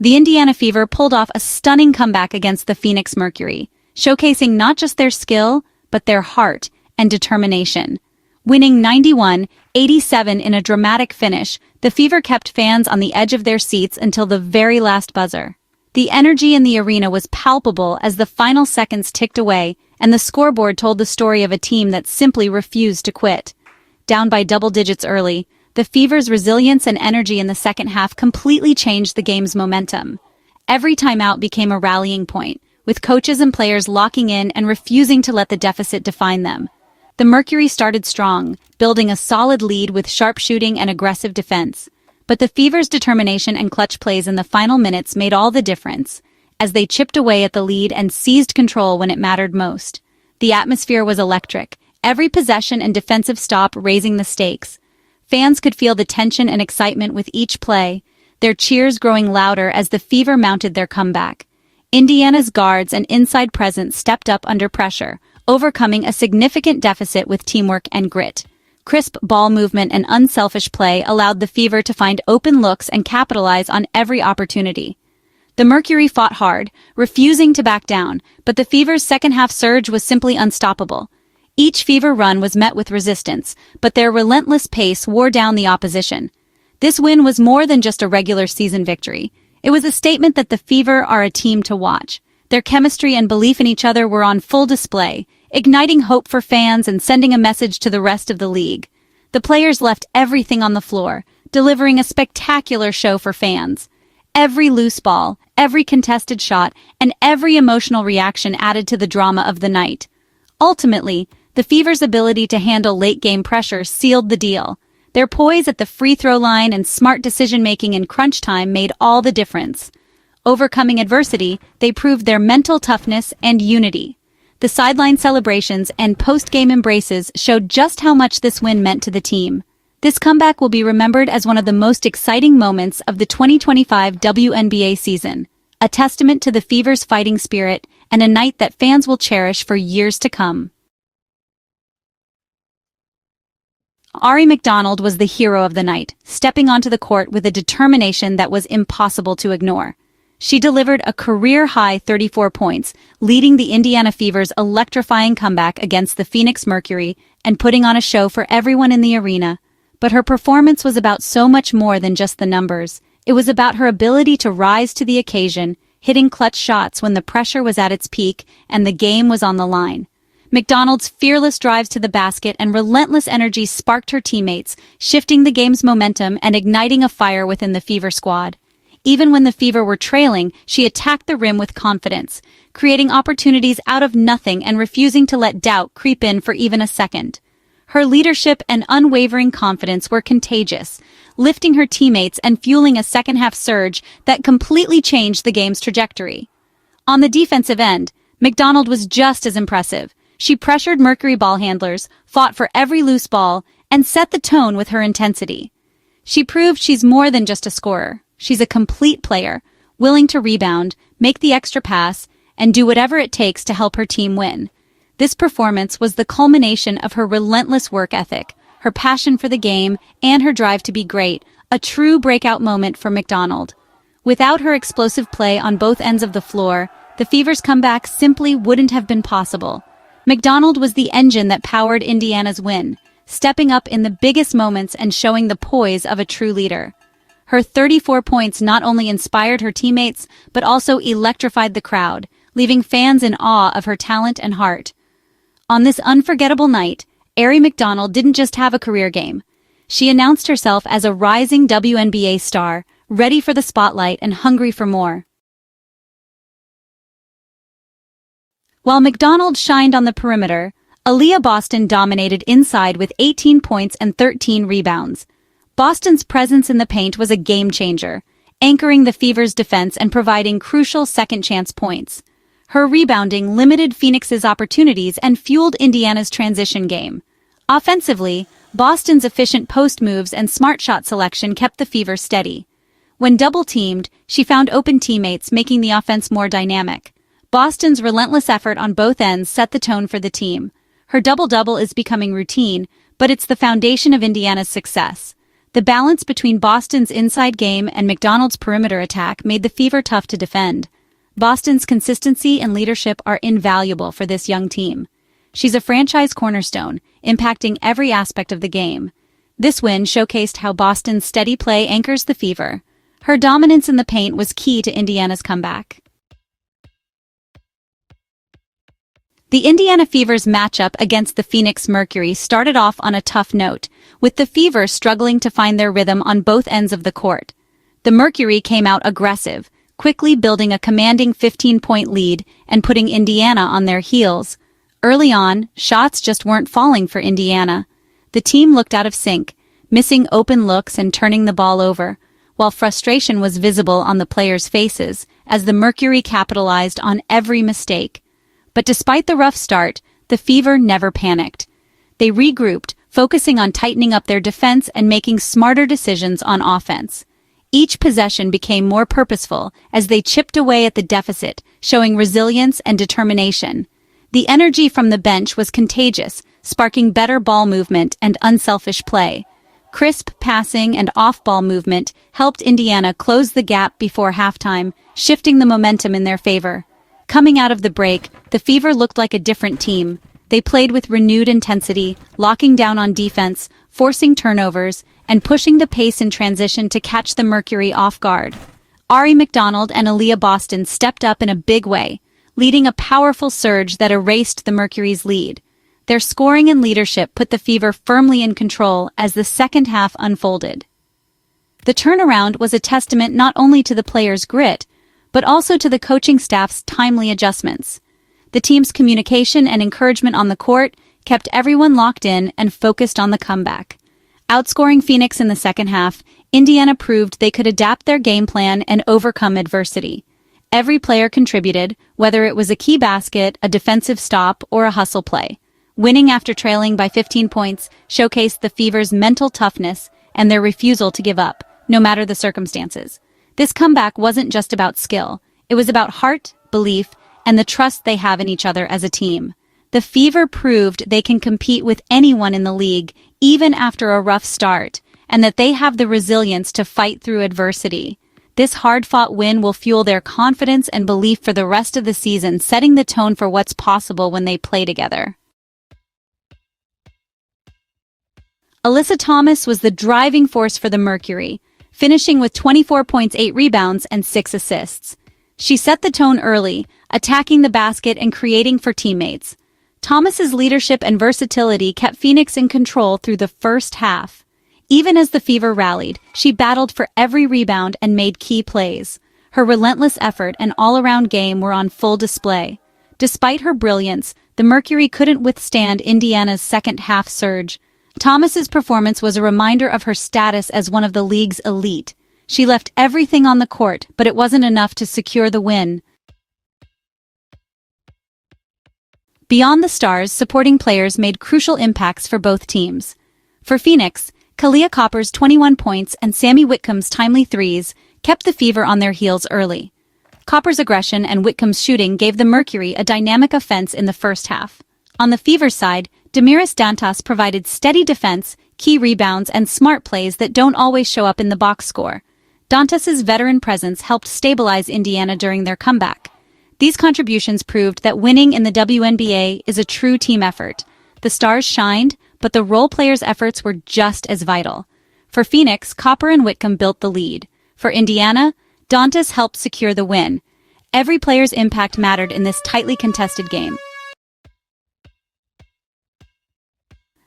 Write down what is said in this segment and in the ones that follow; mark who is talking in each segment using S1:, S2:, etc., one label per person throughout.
S1: the Indiana Fever pulled off a stunning comeback against the Phoenix Mercury, showcasing not just their skill, but their heart and determination. Winning 91-87 in a dramatic finish, the Fever kept fans on the edge of their seats until the very last buzzer. The energy in the arena was palpable as the final seconds ticked away, and the scoreboard told the story of a team that simply refused to quit. Down by double digits early, the Fever's resilience and energy in the second half completely changed the game's momentum. Every timeout became a rallying point, with coaches and players locking in and refusing to let the deficit define them. The Mercury started strong, building a solid lead with sharp shooting and aggressive defense. But the Fever's determination and clutch plays in the final minutes made all the difference, as they chipped away at the lead and seized control when it mattered most. The atmosphere was electric, every possession and defensive stop raising the stakes. Fans could feel the tension and excitement with each play, their cheers growing louder as the Fever mounted their comeback. Indiana's guards and inside presence stepped up under pressure, overcoming a significant deficit with teamwork and grit. Crisp ball movement and unselfish play allowed the Fever to find open looks and capitalize on every opportunity. The Mercury fought hard, refusing to back down, but the Fever's second-half surge was simply unstoppable. Each Fever run was met with resistance, but their relentless pace wore down the opposition. This win was more than just a regular season victory. It was a statement that the Fever are a team to watch. Their chemistry and belief in each other were on full display, igniting hope for fans and sending a message to the rest of the league. The players left everything on the floor, delivering a spectacular show for fans. Every loose ball, every contested shot, and every emotional reaction added to the drama of the night. Ultimately, the Fever's ability to handle late-game pressure sealed the deal. Their poise at the free throw line and smart decision-making in crunch time made all the difference. Overcoming adversity, they proved their mental toughness and unity. The sideline celebrations and post-game embraces showed just how much this win meant to the team. This comeback will be remembered as one of the most exciting moments of the 2025 WNBA season, a testament to the Fever's fighting spirit and a night that fans will cherish for years to come. Aari McDonald was the hero of the night, stepping onto the court with a determination that was impossible to ignore. She delivered a career-high 34 points, leading the Indiana Fever's electrifying comeback against the Phoenix Mercury and putting on a show for everyone in the arena. But her performance was about so much more than just the numbers. It was about her ability to rise to the occasion, hitting clutch shots when the pressure was at its peak and the game was on the line. McDonald's fearless drives to the basket and relentless energy sparked her teammates, shifting the game's momentum and igniting a fire within the Fever squad. Even when the Fever were trailing, she attacked the rim with confidence, creating opportunities out of nothing and refusing to let doubt creep in for even a second. Her leadership and unwavering confidence were contagious, lifting her teammates and fueling a second-half surge that completely changed the game's trajectory. On the defensive end, McDonald was just as impressive. She pressured Mercury ball handlers, fought for every loose ball, and set the tone with her intensity. She proved she's more than just a scorer. She's a complete player, willing to rebound, make the extra pass, and do whatever it takes to help her team win. This performance was the culmination of her relentless work ethic, her passion for the game, and her drive to be great, a true breakout moment for McDonald. Without her explosive play on both ends of the floor, the Fever's comeback simply wouldn't have been possible. McDonald was the engine that powered Indiana's win, stepping up in the biggest moments and showing the poise of a true leader. Her 34 points not only inspired her teammates, but also electrified the crowd, leaving fans in awe of her talent and heart. On this unforgettable night, Aari McDonald didn't just have a career game. She announced herself as a rising WNBA star, ready for the spotlight and hungry for more. While McDonald shined on the perimeter, Aliyah Boston dominated inside with 18 points and 13 rebounds. Boston's presence in the paint was a game-changer, anchoring the Fever's defense and providing crucial second-chance points. Her rebounding limited Phoenix's opportunities and fueled Indiana's transition game. Offensively, Boston's efficient post moves and smart shot selection kept the Fever steady. When double-teamed, she found open teammates, making the offense more dynamic. Boston's relentless effort on both ends set the tone for the team. Her double-double is becoming routine, but it's the foundation of Indiana's success. The balance between Boston's inside game and McDonald's perimeter attack made the Fever tough to defend. Boston's consistency and leadership are invaluable for this young team. She's a franchise cornerstone, impacting every aspect of the game. This win showcased how Boston's steady play anchors the Fever. Her dominance in the paint was key to Indiana's comeback. The Indiana Fever's matchup against the Phoenix Mercury started off on a tough note, with the Fever struggling to find their rhythm on both ends of the court. The Mercury came out aggressive, quickly building a commanding 15-point lead and putting Indiana on their heels. Early on, shots just weren't falling for Indiana. The team looked out of sync, missing open looks and turning the ball over, while frustration was visible on the players' faces as the Mercury capitalized on every mistake. But despite the rough start, the Fever never panicked. They regrouped, focusing on tightening up their defense and making smarter decisions on offense. Each possession became more purposeful as they chipped away at the deficit, showing resilience and determination. The energy from the bench was contagious, sparking better ball movement and unselfish play. Crisp passing and off-ball movement helped Indiana close the gap before halftime, shifting the momentum in their favor. Coming out of the break, the Fever looked like a different team. They played with renewed intensity, locking down on defense, forcing turnovers, and pushing the pace in transition to catch the Mercury off guard. Aari McDonald and Aliyah Boston stepped up in a big way, leading a powerful surge that erased the Mercury's lead. Their scoring and leadership put the Fever firmly in control as the second half unfolded. The turnaround was a testament not only to the players' grit, but also to the coaching staff's timely adjustments. The team's communication and encouragement on the court kept everyone locked in and focused on the comeback. Outscoring Phoenix in the second half, Indiana proved they could adapt their game plan and overcome adversity. Every player contributed, whether it was a key basket, a defensive stop, or a hustle play. Winning after trailing by 15 points showcased the Fever's mental toughness and their refusal to give up, no matter the circumstances. This comeback wasn't just about skill. It was about heart, belief, and the trust they have in each other as a team. The Fever proved they can compete with anyone in the league, even after a rough start, and that they have the resilience to fight through adversity. This hard-fought win will fuel their confidence and belief for the rest of the season, setting the tone for what's possible when they play together. Alyssa Thomas was the driving force for the Mercury, finishing with 24 points, 8 rebounds, and 6 assists. She set the tone early, attacking the basket and creating for teammates. Thomas's leadership and versatility kept Phoenix in control through the first half. Even as the Fever rallied, she battled for every rebound and made key plays. Her relentless effort and all-around game were on full display. Despite her brilliance, the Mercury couldn't withstand Indiana's second-half surge. Thomas's performance was a reminder of her status as one of the league's elite. She left everything on the court, but it wasn't enough to secure the win. Beyond the stars, supporting players made crucial impacts for both teams. For Phoenix, Kahleah Copper's 21 points and Sammy Whitcomb's timely threes kept the Fever on their heels early. Copper's aggression and Whitcomb's shooting gave the Mercury a dynamic offense in the first half. On the Fever side, Damiris Dantas provided steady defense, key rebounds, and smart plays that don't always show up in the box score. Dantas's veteran presence helped stabilize Indiana during their comeback. These contributions proved that winning in the WNBA is a true team effort. The stars shined, but the role players' efforts were just as vital. For Phoenix, Copper and Whitcomb built the lead. For Indiana, Dantas helped secure the win. Every player's impact mattered in this tightly contested game.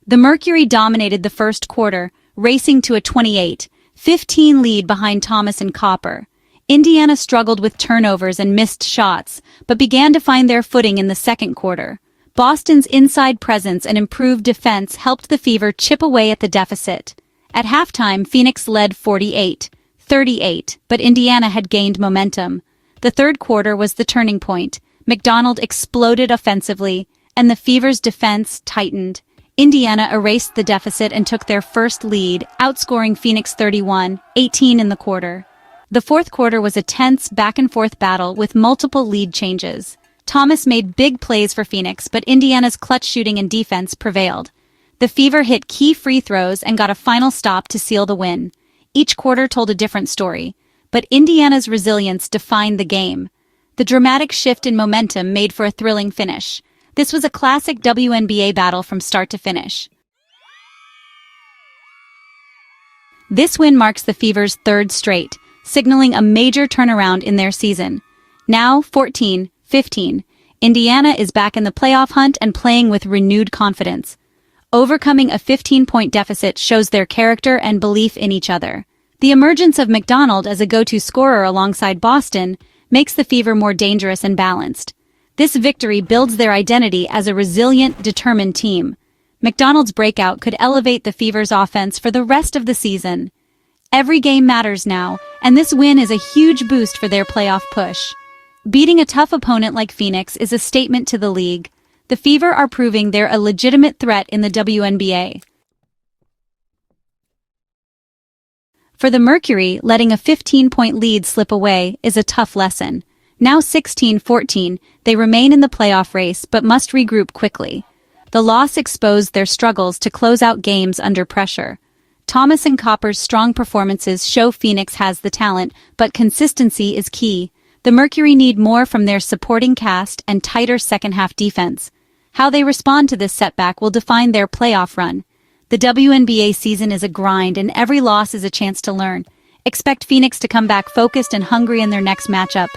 S1: The Mercury dominated the first quarter, racing to a 28-15 lead behind Thomas and Copper. Indiana struggled with turnovers and missed shots, but began to find their footing in the second quarter. Boston's inside presence and improved defense helped the Fever chip away at the deficit. At halftime, Phoenix led 48-38, but Indiana had gained momentum. The third quarter was the turning point. McDonald exploded offensively, and the Fever's defense tightened. Indiana erased the deficit and took their first lead, outscoring Phoenix 31-18 in the quarter. The fourth quarter was a tense back-and-forth battle with multiple lead changes. Thomas made big plays for Phoenix, but Indiana's clutch shooting and defense prevailed. The Fever hit key free throws and got a final stop to seal the win. Each quarter told a different story, but Indiana's resilience defined the game. The dramatic shift in momentum made for a thrilling finish. This was a classic WNBA battle from start to finish. This win marks the Fever's third straight, signaling a major turnaround in their season. Now, 14-15, Indiana is back in the playoff hunt and playing with renewed confidence. Overcoming a 15-point deficit shows their character and belief in each other. The emergence of McDonald as a go-to scorer alongside Boston makes the Fever more dangerous and balanced. This victory builds their identity as a resilient, determined team. McDonald's breakout could elevate the Fever's offense for the rest of the season. Every game matters now, and this win is a huge boost for their playoff push. Beating a tough opponent like Phoenix is a statement to the league. The Fever are proving they're a legitimate threat in the WNBA. For the Mercury, letting a 15-point lead slip away is a tough lesson. Now 16-14, they remain in the playoff race but must regroup quickly. The loss exposed their struggles to close out games under pressure. Thomas and Copper's strong performances show Phoenix has the talent, but consistency is key. The Mercury need more from their supporting cast and tighter second-half defense. How they respond to this setback will define their playoff run. The WNBA season is a grind, and every loss is a chance to learn. Expect Phoenix to come back focused and hungry in their next matchup.